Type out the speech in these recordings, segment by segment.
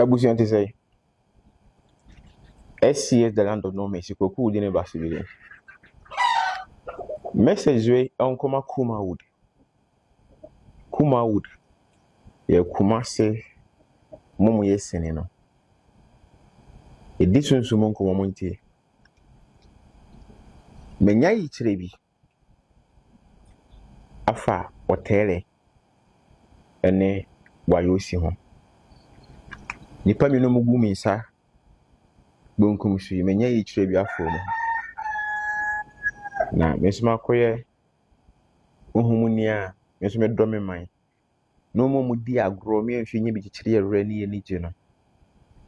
Abusian to say SCS the land of no Mexico could in a Basilia. Message way on Kuma Wood. Kuma Wood. Ye Kuma say Momo yes no. A distance to Monco Monte. Menyai Trebi Afa Otele ene wayosi ho. Nipa mi no mugu mi sa bonkum su menyai Trebi afo no. Na mesuma koye ohumuni a mesuma dome man. No mo mudi agro mi enhwe nya bi kikire yewra ni ni je no.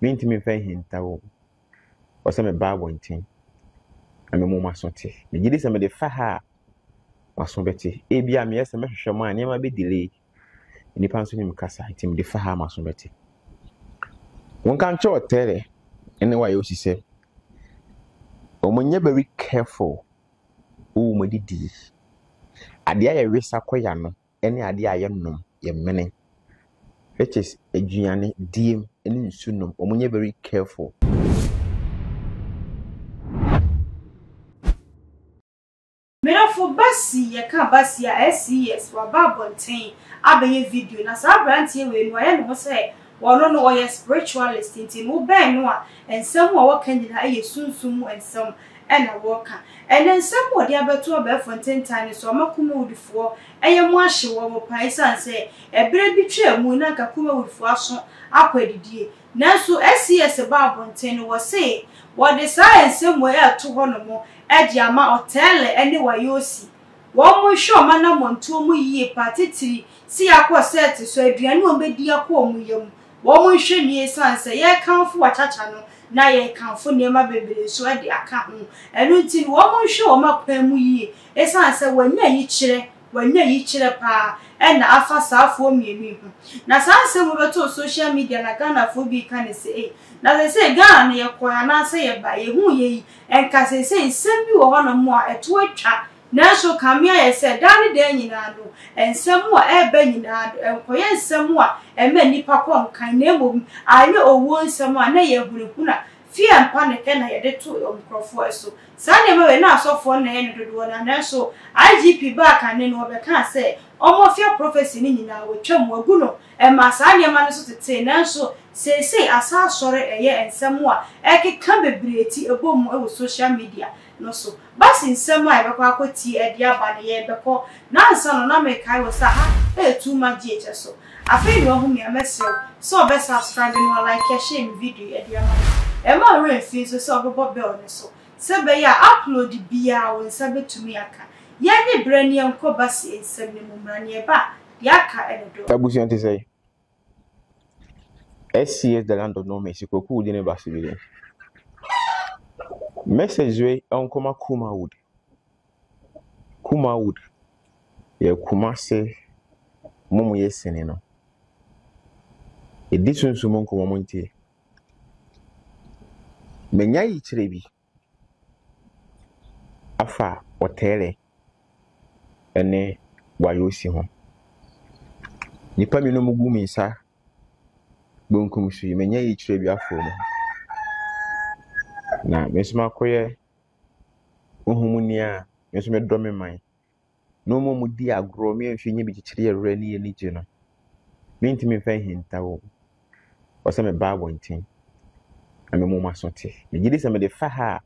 Mintimi fa hinta wo. Wasa me ba bontin. Ame mo masonte. Me gidi se me de fa ha mason beti. E bia me yesa me hwehwe mo ane ma be delay. Nipa nso ni mkasa itim de fa ha mason beti. Won kan cho tere ene wa yo sise. Omonye very careful. O mo didi. Ade aye wesa koya no ene ade aye nom ye mene. Which is aduane diem ene nsunum. Omonye very careful. Mirafo basi yeka basi ya SCS wa babonten abeye video na sa brantie we no aye no se wono no oye spiritualist nti no ben no a ensem wa waka nyina aye sunsum ensem ena woka ene ensem wo de abeto abefonten tan so makuma wudifo eye mo ahye wo mo pai sanse ebere bi twa mu na kakuma wudifo aso akwadidie nanso SCS babonten wo se wo de sa ensem wo ya to ho no mo Ediama hotel ene wayosi wo mo hwe o mana monto mu yie patitiri si akọ set so aduane o bedi akọ mu yam wo mo hwe ni sanse ye kanfo wachacha no na ye kanfo niema bebere so ade aka ho enu ti wo mo hwe o makwan mu yie esanse wanya yi kire pa ena afa saafo mienu ho na sanse mo beto social media na Ghana fo bi kan se na se Ghana ne yekoya na se ye ba ye hu ye enka se nsem bi wo hono mo a eto atwa na so kamia ye se dane de nyina do ensem a eba nyina do enkoye ensem a ema nipa ko nkan na emom aye owo ensem a na ye hurukuna fie mpa ne ke na ye de to omkrofo eso sane me we na asofo na ye ne dodo na so IGP ba kan ne no be kan se omofia prophecy ni nyina wo twam wagu no ema sane ma ne so tete na so se asa sore eye ensem a ekeka bebreti ebom e wo social media no so basi nsem a ebekọ akoti edi aba ne ye ebekọ na ansa no na me kai wo sa ha too much eche so afi ni ohun mi amesel so be subscribe no like share mi video edi ama ema re fi so obobo bell ne so se be ya upload bia wo nsa betumi aka ye ni brani enko basi ensem ne mumra ne ba ya ka edo Abusian to say SCS the land of no Mexico could in a Basilia. Message way on Kuma Wood. Kuma Wood. Ye Kuma say Momo yes no. A distance to Monco Monte. Menyai Trebi Afa Otele ene wayosi ho. Nipa mi no mugu mi sa bonkum su menyai Trebi afo no. Na mesuma koye ohumuni a mesuma dome man. No mo mudi agro mi enhwe nya bi kikire yewra ni je no. Mintimi fa hinta wo. Wasa me ba bontin. Ame mo masonte. Me gidi se me de fa ha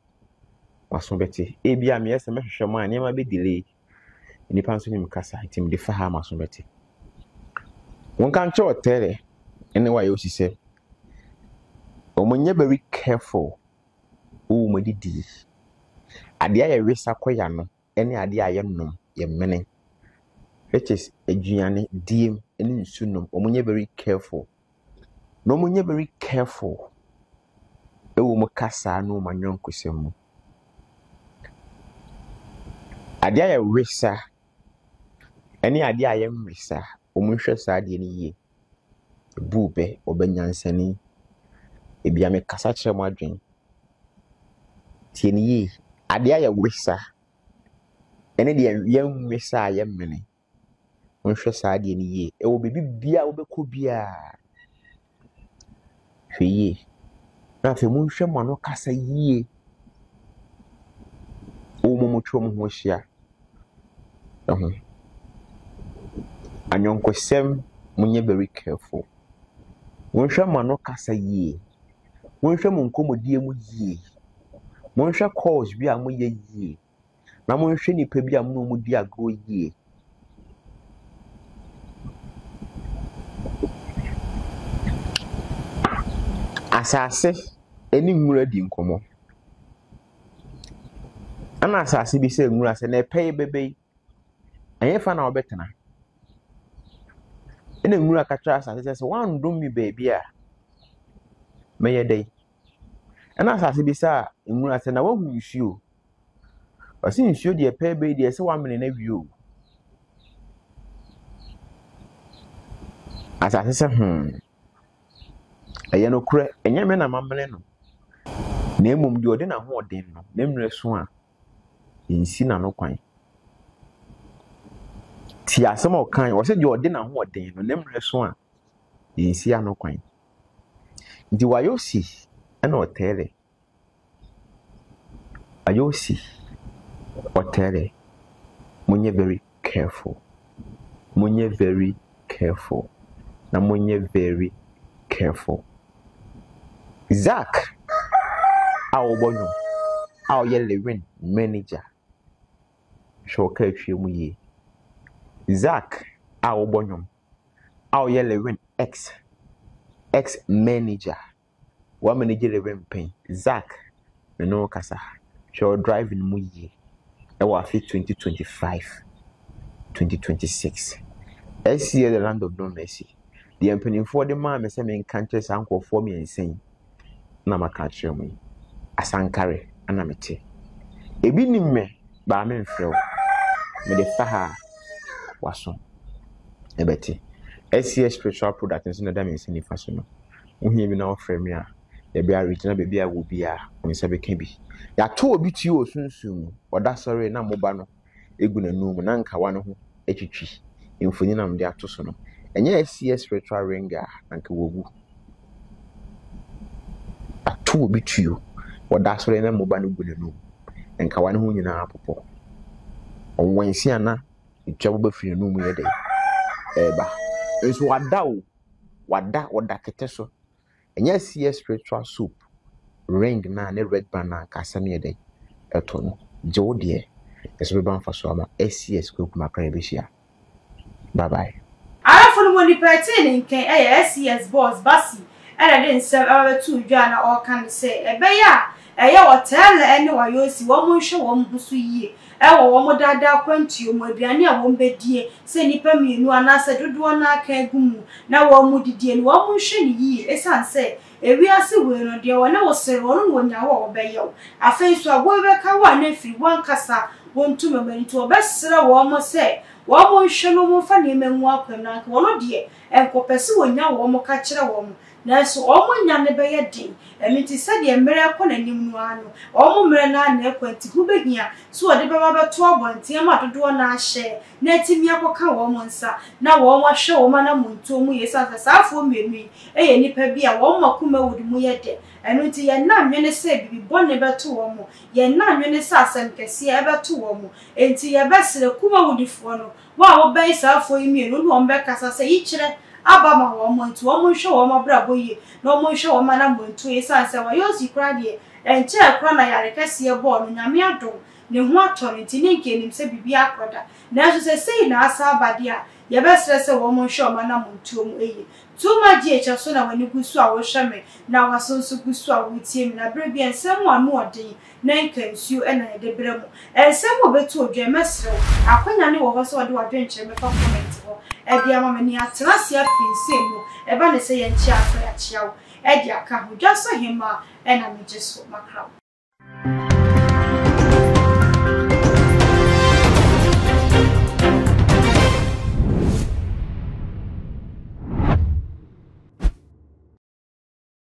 mason beti. E bia me yesa me hwehwe mo ane ma be delay. Nipa nso ni mkasa itim de fa ha mason beti. Won kan cho tere ene wa yo sise. Omonye very careful. O mo didi. Ade aye wesa koya no ene ade aye nom ye mene. Which is aduane diem ene nsunum. Omonye very careful. No omonye very careful. Ewo mo kasa no manyon kwesemu. Ade aye wesa ene ade aye mwesa. Omunhwe sa ade ni ye. Bube obanyansani ebia me kasa kire mo adwen. Tieni ye ade aye wesa ene de yenwesa aye mene. Onhwe sa ade ni ye. Ewo bebi bia wo bekọ bia. hweye na fe mo nhwe mo no kasa yie o mo mo tro mo ho hia anyonkosem munye very careful wonhwe mo no kasa yie wonhwe mo nkomodie mu yie wonhwe calls bi a mo ye yie na wonhwe nipa bi a mo di agro yie asase eni nwura di nkomo ana asase bi se nwura se na pay bebe anye fa na obetena ene nwura ka tra asase se wan dom mi baby a meye dey ana asase bi sa nwura se na wahu nsuo wasi nsuo de pay be de se 1 minute na wio asase se eye no kure enye me na mamle no na emum de ode na ho odin no na mre so a ensi na no kwan ti asem o kan wo se de ode na ho odin no na mre so a ensi ano kwan ndi wayosi na otele ayosi otele munye very careful na munye very careful Zach awobonyo awoye Lewin manager shoka atwe mu ye Zach awobonyo awoye Lewin ex manager wa manager Lewin pen Zach no kasa show driving mu ye e wa fi 2025 2026 SC the land of no mercy the empening for the man me say me countries anko for me insane na maka kire mu asankare ana mete ebi nimme ba me mfrew me de fa ha waso ebeti SCS spiritual product nso na da me insane faso no ohia bi na ofre me a e bia regional baby a wo bia on se be kan bi ya to obi tu osunsun oda sorry na moba no egu na num na nka wa no ho etwitwi emfoni na mde ato so no enye SCS spiritual ringer anka wogu atu obi tuo oda sore na moba no gunenu enka wane ho nyina apopo onwansi ana etwa bo firi no mu yede eba enso wada oda kete so enye SCS spiritual soup ring na ne red banana kasa ne yede eto no jode eso be ban faso ama SCS ko kuma kra ebehia bye bye Arafunu mo ni pertain nken SCS boss basi era de nsem abetu dwa na o kan se ebeya eye hotel ene wayosi wo mo hwe wo mbusu yie ewo wo mo dada kwantuo mo aduane a wo mbedie se nipa mienu anase dodo na aka egumu na wo mo didie no wo mo hwe ni yie esanse ewiase we no de wo na wo sere wo no nya wo beyew afenso agwo beka wa na firi wan kasa wontu memani to obesere wo mo se wo mo hwe no mo fa ne menwu akwam na wo no de enkopese wonya wo mo ka kire wo mo na so o mo nya ne beye din emiti se de mere akona nim no ano o mo mere na na ekwanti hu behia so de baba beto abonte ma dodo na ahye na timi akoka wo mo nsa na wo mo hwe wo ma na monto mu yesa safo mienu eye nipa bia wo mo kuma wudi mu yede enu ti ye na nwene se bibi bone beto wo mo ye na nwene se asem kese e beto wo mo enti ye besere kuma wudi fo no wa wo ben safo mienu no ombe kasa se yi kire abama wo mo nti wo mo hwe wo ma brabo yi na wo mo hwe wo ma na monto esanse wa yosi kra de enche kra na yare kese bo no nyame adom ne ho atore nti ne nke nim se bibi akroda na so se sei na asa abade a ye besere se wo mo hwe wo ma na monto mu eyi tuma ji echa so na wani gusu a wo hwe me na wasonso gusu a wo tie me na bre bi ensem anu odin na nka nsuo na de bre mu ensem obetu odwe mesre akonya ne wo ho so de wadwe nche me fa comment ho e bia ma mani atrasia pinse mu e ba ne se ye nchi afa ya chiawo e dia ka ho dwa so hema e na me jeso makra